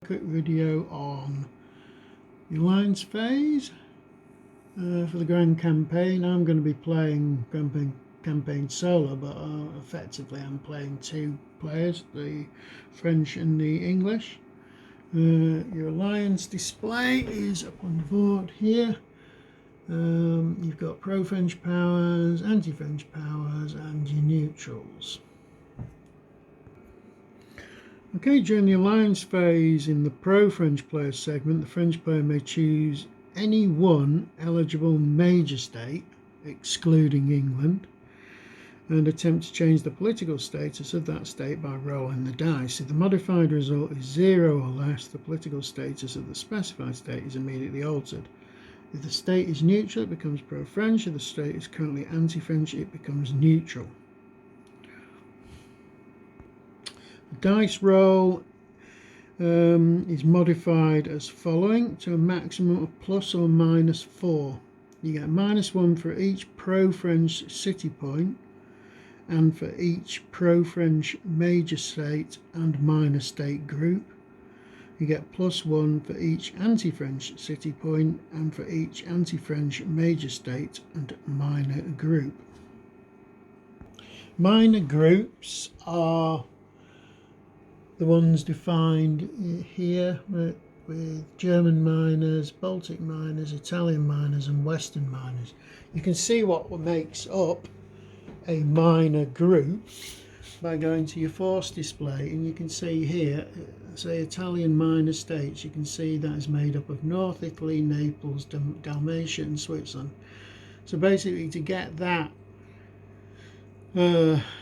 Quick video on the alliance phase for the Grand Campaign. I'm going to be playing campaign solo, but effectively I'm playing two players, the French and the English. Your alliance display is up on the board here. You've got pro-French powers, anti-French powers, and your neutrals. Okay, during the alliance phase in the pro-French player segment, the French player may choose any one eligible major state, excluding England, and attempt to change the political status of that state by rolling the dice. If the modified result is 0 or less, the political status of the specified state is immediately altered. If the state is neutral, it becomes pro-French. If the state is currently anti-French, it becomes neutral. The dice roll is modified as following to a maximum of plus or minus 4. You get -1 for each pro-French city point and for each pro-French major state and minor state group. You get +1 for each anti-French city point and for each anti-French major state and minor group. Minor groups are the ones defined here with German minors, Baltic minors, Italian minors and Western minors. You can see what makes up a minor group by going to your force display, and you can see here, say Italian minor states, you can see that is made up of North Italy, Naples, Dalmatia and Switzerland. So basically, to get that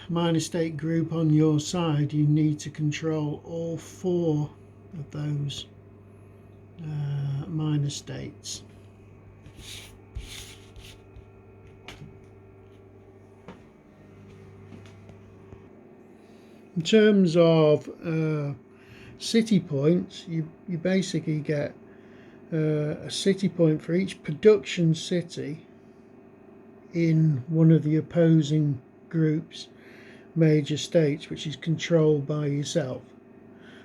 minor state group on your side, you need to control all 4 of those minor states. In terms of city points, you basically get a city point for each production city in one of the opposing groups major states, which is controlled by yourself.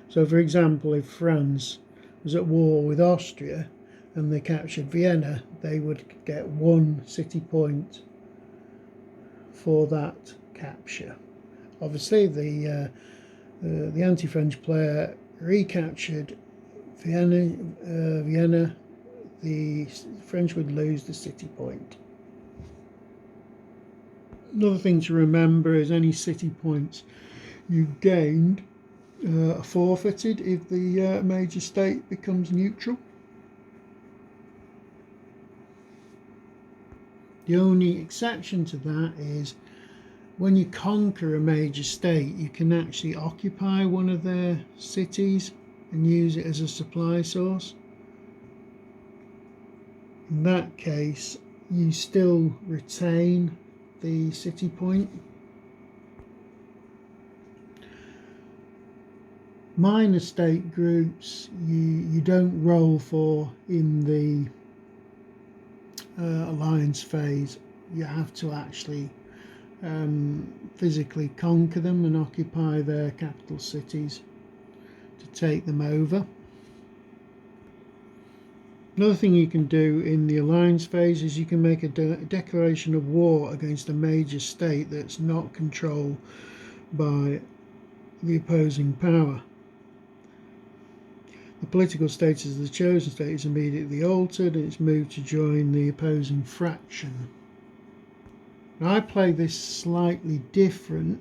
So for example, if France was at war with Austria and they captured Vienna, they would get 1 city point for that capture. Obviously the anti-French player recaptured Vienna, the French would lose the city point. Another thing to remember is any city points you've gained are forfeited if the major state becomes neutral. The only exception to that is when you conquer a major state, you can actually occupy one of their cities and use it as a supply source. In that case, you still retain the city point. Minor state groups you don't roll for in the alliance phase. You have to actually physically conquer them and occupy their capital cities to take them over. Another thing you can do in the alliance phase is you can make a declaration of war against a major state that's not controlled by the opposing power. The political status of the chosen state is immediately altered and it's moved to join the opposing fraction. Now, I play this slightly different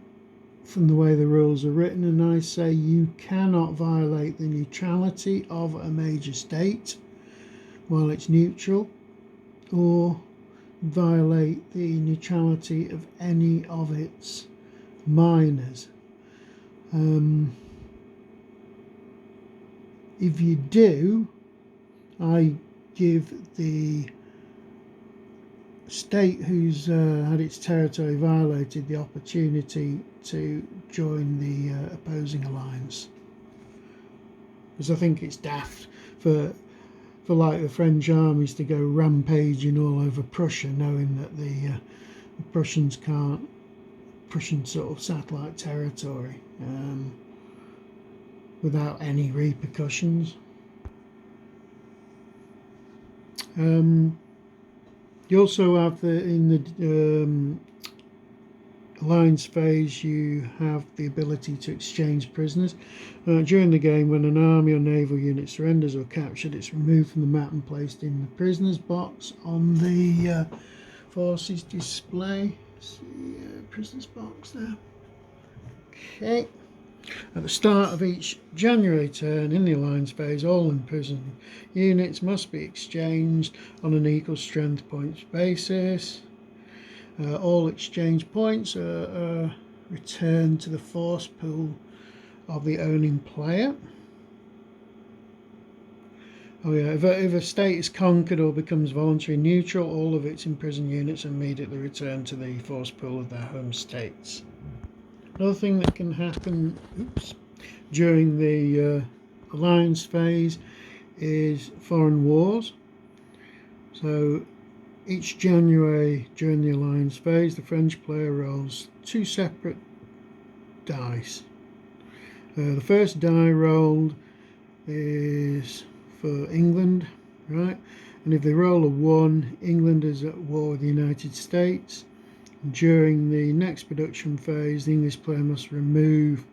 from the way the rules are written, and I say you cannot violate the neutrality of a major state while it's neutral, or violate the neutrality of any of its minors. If you do, I give the state who's had its territory violated the opportunity to join the opposing alliance, because I think it's daft for like the French armies to go rampaging all over Prussia, knowing that the Prussians can't, Prussian sort of satellite territory. without any repercussions. You also have in the alliance phase, you have the ability to exchange prisoners. During the game, when an army or naval unit surrenders or captured, it's removed from the map and placed in the prisoners box on the forces display. See, prisoners box there. Okay. At the start of each January turn in the alliance phase, all imprisoned units must be exchanged on an equal strength points basis. All exchange points are returned to the force pool of the owning player. Oh yeah, if a state is conquered or becomes voluntary neutral, all of its imprisoned units are immediately returned to the force pool of their home states. Another thing that can happen during the alliance phase is foreign wars. So each January during the alliance phase, the French player rolls 2 separate dice. The first die rolled is for England, right? And if they roll a 1, England is at war with the United States. During the next production phase, the English player must remove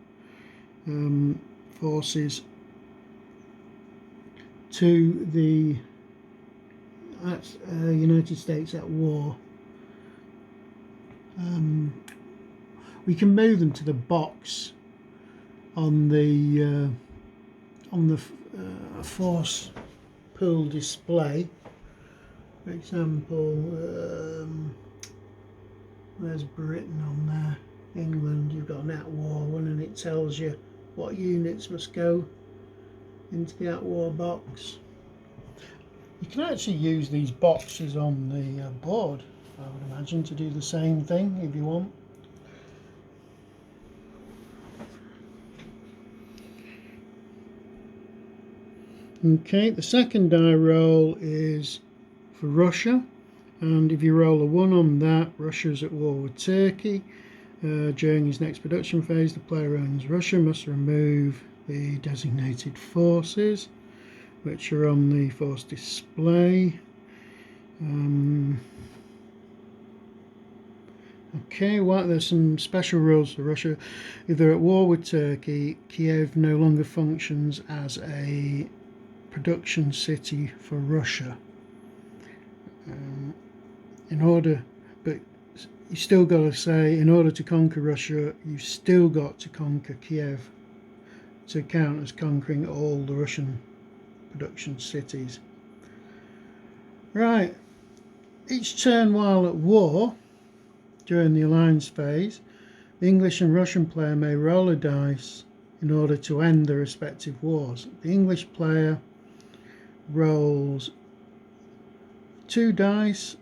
forces to the United States at war. We can move them to the box on the force pool display. For example, there's Britain on there, England, you've got an at war one, and it tells you what units must go into the at war box. You can actually use these boxes on the board, I would imagine, to do the same thing if you want. Okay, the second die roll is for Russia, and if you roll a 1 on that, Russia's at war with Turkey. During his next production phase, the player owns Russia must remove the designated forces, which are on the force display. Okay, well, there's some special rules for Russia. If they're at war with Turkey, Kiev no longer functions as a production city for Russia. But you still got to say, in order to conquer Russia, you've still got to conquer Kiev to count as conquering all the Russian production cities. Right, each turn while at war, during the alliance phase, the English and Russian player may roll a dice in order to end the respective wars. The English player rolls 2 dice.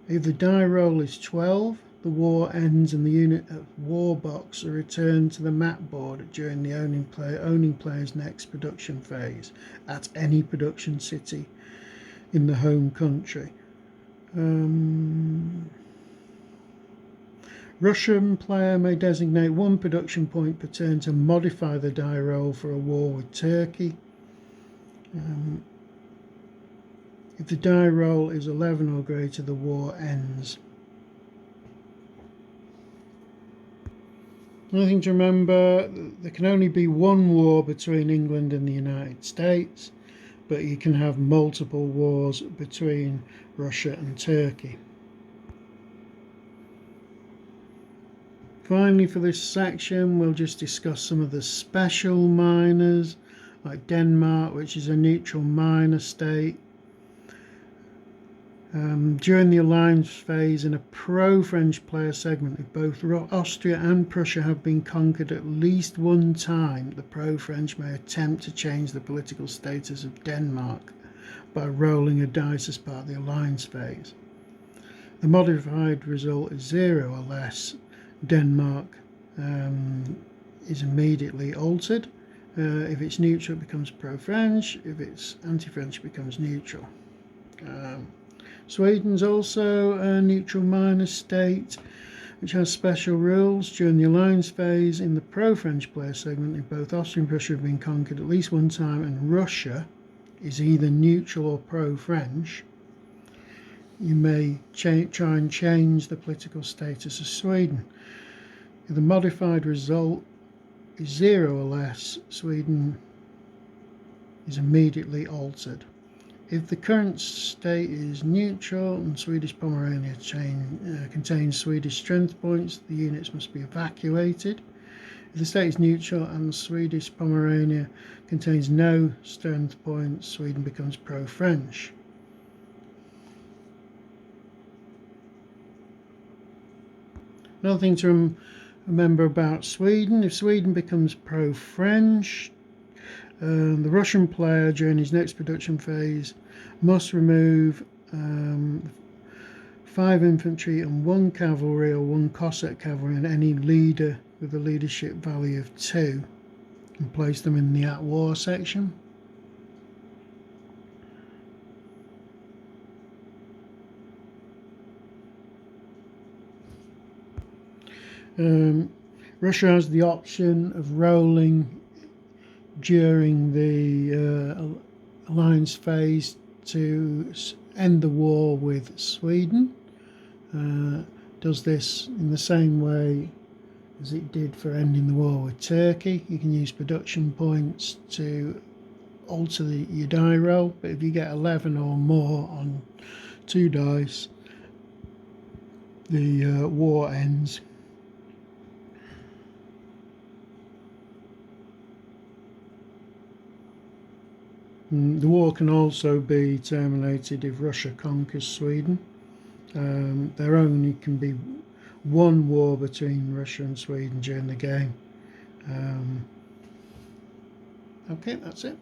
If the die roll is 12, the war ends and the unit of war box are returned to the map board during the owning player's next production phase at any production city in the home country. Russian player may designate 1 production point per turn to modify the die roll for a war with Turkey. If the die roll is 11 or greater, the war ends. Another thing to remember, there can only be 1 war between England and the United States, but you can have multiple wars between Russia and Turkey. Finally, for this section, we'll just discuss some of the special minors, like Denmark, which is a neutral minor state. During the alliance phase, in a pro-French player segment, if both Austria and Prussia have been conquered at least 1 time, the pro-French may attempt to change the political status of Denmark by rolling a dice as part of the alliance phase. The modified result is 0 or less. Denmark is immediately altered. If it's neutral, it becomes pro-French. If it's anti-French, it becomes neutral. Sweden's also a neutral minor state, which has special rules. During the alliance phase in the pro-French player segment, if both Austria and Prussia have been conquered at least one time and Russia is either neutral or pro-French, you may try and change the political status of Sweden. If the modified result is 0 or less, Sweden is immediately altered. If the current state is neutral and Swedish Pomerania contains Swedish strength points, the units must be evacuated. If the state is neutral and Swedish Pomerania contains no strength points, Sweden becomes pro-French. Another thing to remember about Sweden, if Sweden becomes pro-French, the Russian player during his next production phase must remove 5 infantry and 1 cavalry or 1 Cossack cavalry and any leader with a leadership value of 2 and place them in the at war section. Russia has the option of rolling during the alliance phase to end the war with Sweden. Does this in the same way as it did for ending the war with Turkey. You can use production points to alter your die roll, but if you get 11 or more on 2 dice, the war ends. The war can also be terminated if Russia conquers Sweden. There only can be 1 war between Russia and Sweden during the game. Okay, that's it.